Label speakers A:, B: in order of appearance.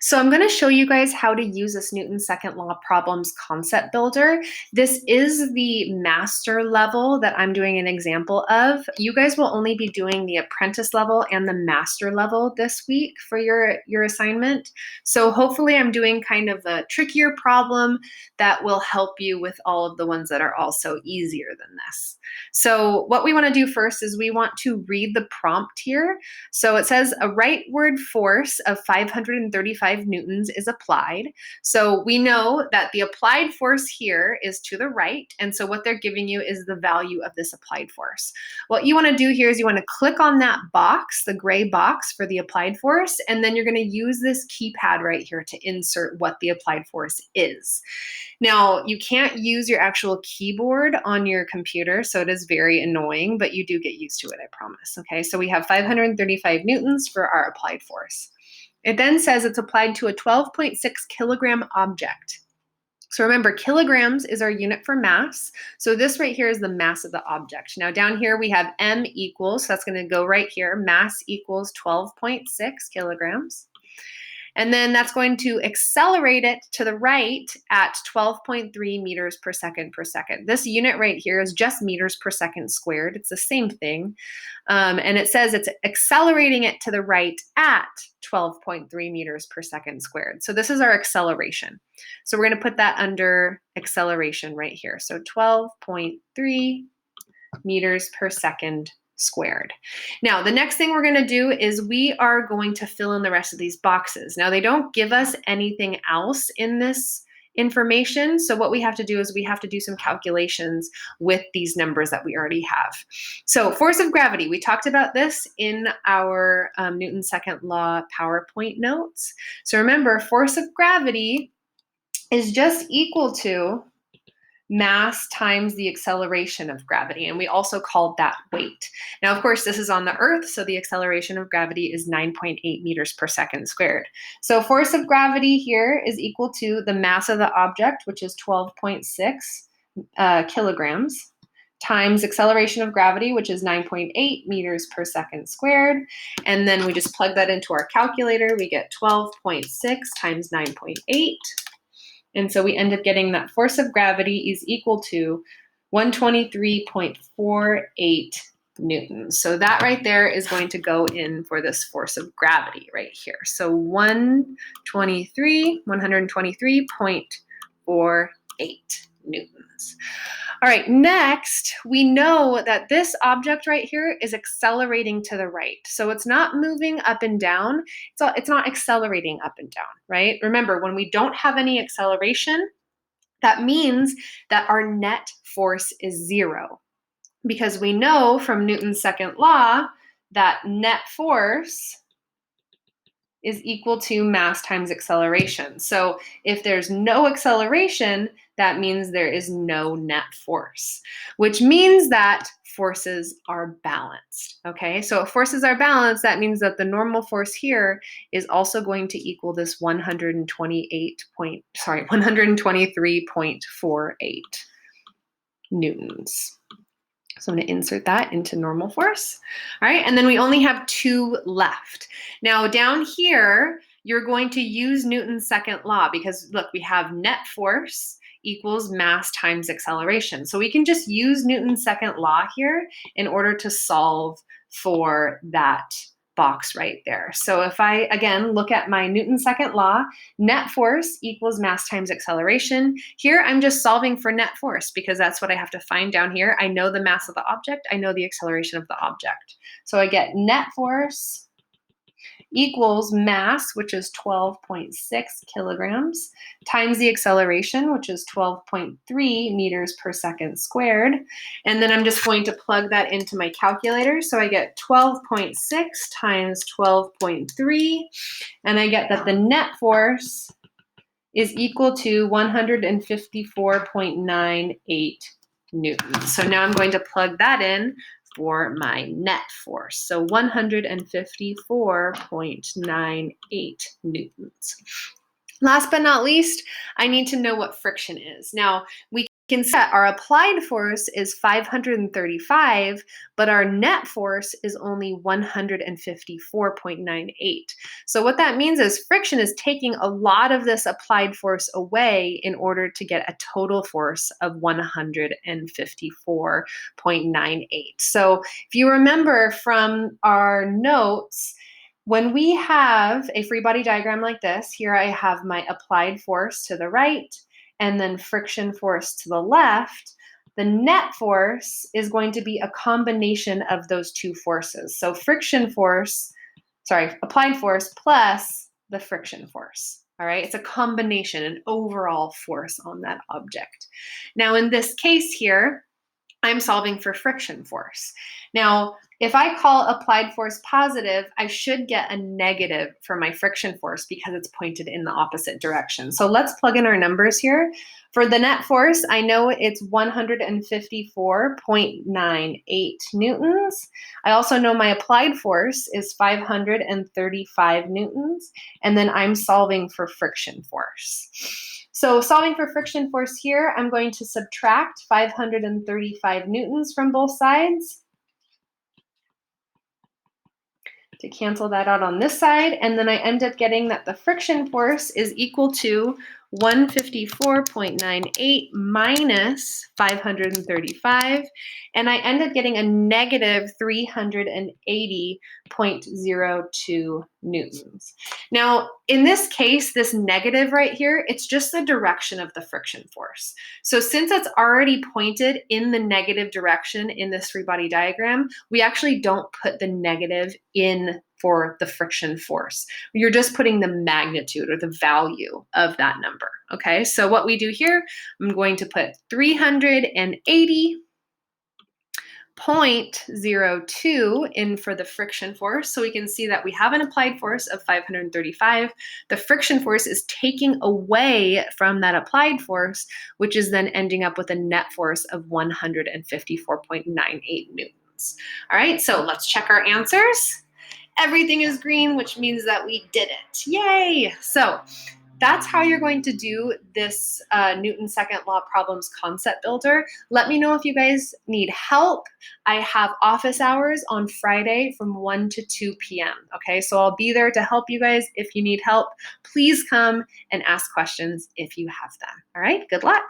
A: So I'm going to show you guys how to use this Newton's second law problems concept builder. This is the master level that I'm doing an example of. You guys will only be doing the apprentice level and the master level this week for your assignment. So hopefully I'm doing kind of a trickier problem that will help you with all of the ones that are also easier than this. So what we want to do first is we want to read the prompt here. So it says a rightward force of 535 newtons is applied. So we know that the applied force here is to the right. And so what they're giving you is the value of this applied force. What you want to do here is you want to click on that box, the gray box for the applied force, and then you're going to use this keypad right here to insert what the applied force is. Now, you can't use your actual keyboard on your computer, so it is very annoying, but you do get used to it, I promise. Okay, so we have 535 newtons for our applied force. It then says it's applied to a 12.6 kilogram object. So remember, kilograms is our unit for mass. So this right here is the mass of the object. Now down here we have m equals, so that's going to go right here, mass equals 12.6 kilograms. And then that's going to accelerate it to the right at 12.3 meters per second per second. This unit right here is just meters per second squared. It's the same thing. And it says it's accelerating it to the right at 12.3 meters per second squared. So this is our acceleration. So we're going to put that under acceleration right here. So 12.3 meters per second squared. Now, the next thing we're going to do is we are going to fill in the rest of these boxes. Now, they don't give us anything else in this information. So what we have to do is we have to do some calculations with these numbers that we already have. So force of gravity, we talked about this in our Newton's second law PowerPoint notes. So remember, force of gravity is just equal to mass times the acceleration of gravity, and we also called that weight. Now, of course, this is on the Earth, so the acceleration of gravity is 9.8 meters per second squared. So force of gravity here is equal to the mass of the object, which is 12.6 kilograms, times acceleration of gravity, which is 9.8 meters per second squared. And then we just plug that into our calculator. We get 12.6 times 9.8. And so we end up getting that force of gravity is equal to 123.48 newtons. So that right there is going to go in for this force of gravity right here. So 123.48 newtons. All right, next, we know that this object right here is accelerating to the right. So it's not moving up and down. It's not accelerating up and down, right? Remember, when we don't have any acceleration, that means that our net force is zero. Because we know from Newton's second law that net force is equal to mass times acceleration. So if there's no acceleration, that means there is no net force, which means that forces are balanced. Okay, so if forces are balanced, that means that the normal force here is also going to equal this 123.48 newtons. So I'm going to insert that into normal force. All right, and then we only have two left. Now down here, you're going to use Newton's second law because look, we have net force equals mass times acceleration. So we can just use Newton's second law here in order to solve for that box right there. So if I, again, look at my Newton's second law, net force equals mass times acceleration. Here, I'm just solving for net force because that's what I have to find down here. I know the mass of the object. I know the acceleration of the object. So I get net force equals mass, which is 12.6 kilograms, times the acceleration, which is 12.3 meters per second squared. And then I'm just going to plug that into my calculator. So I get 12.6 times 12.3, and I get that the net force is equal to 154.98 newtons. So now I'm going to plug that in for my net force. So 154.98 newtons. Last but not least, I need to know what friction is. Now, we You can see that our applied force is 535, but our net force is only 154.98. So what that means is friction is taking a lot of this applied force away in order to get a total force of 154.98. So if you remember from our notes, when we have a free body diagram like this, here I have my applied force to the right, and then friction force to the left, the net force is going to be a combination of those two forces. So applied force plus the friction force. All right, it's a combination, an overall force on that object. Now, in this case here, I'm solving for friction force. Now, if I call applied force positive, I should get a negative for my friction force because it's pointed in the opposite direction. So let's plug in our numbers here. For the net force, I know it's 154.98 newtons. I also know my applied force is 535 newtons, and then I'm solving for friction force. So solving for friction force here, I'm going to subtract 535 newtons from both sides to cancel that out on this side. And then I end up getting that the friction force is equal to 154.98 minus 535. And I end up getting a negative 380.02 newtons. Now, in this case, this negative right here, it's just the direction of the friction force. So since it's already pointed in the negative direction in this free body diagram, we actually don't put the negative in for the friction force. You're just putting the magnitude or the value of that number, okay? So what we do here, I'm going to put 380.02 in for the friction force. So we can see that we have an applied force of 535. The friction force is taking away from that applied force, which is then ending up with a net force of 154.98 newtons. All right, so let's check our answers. Everything is green, which means that we did it. Yay! So that's how you're going to do this Newton's second law problems concept builder. Let me know if you guys need help. I have office hours on Friday from 1 to 2 p.m. Okay, so I'll be there to help you guys. If you need help, please come and ask questions if you have them. All right, good luck.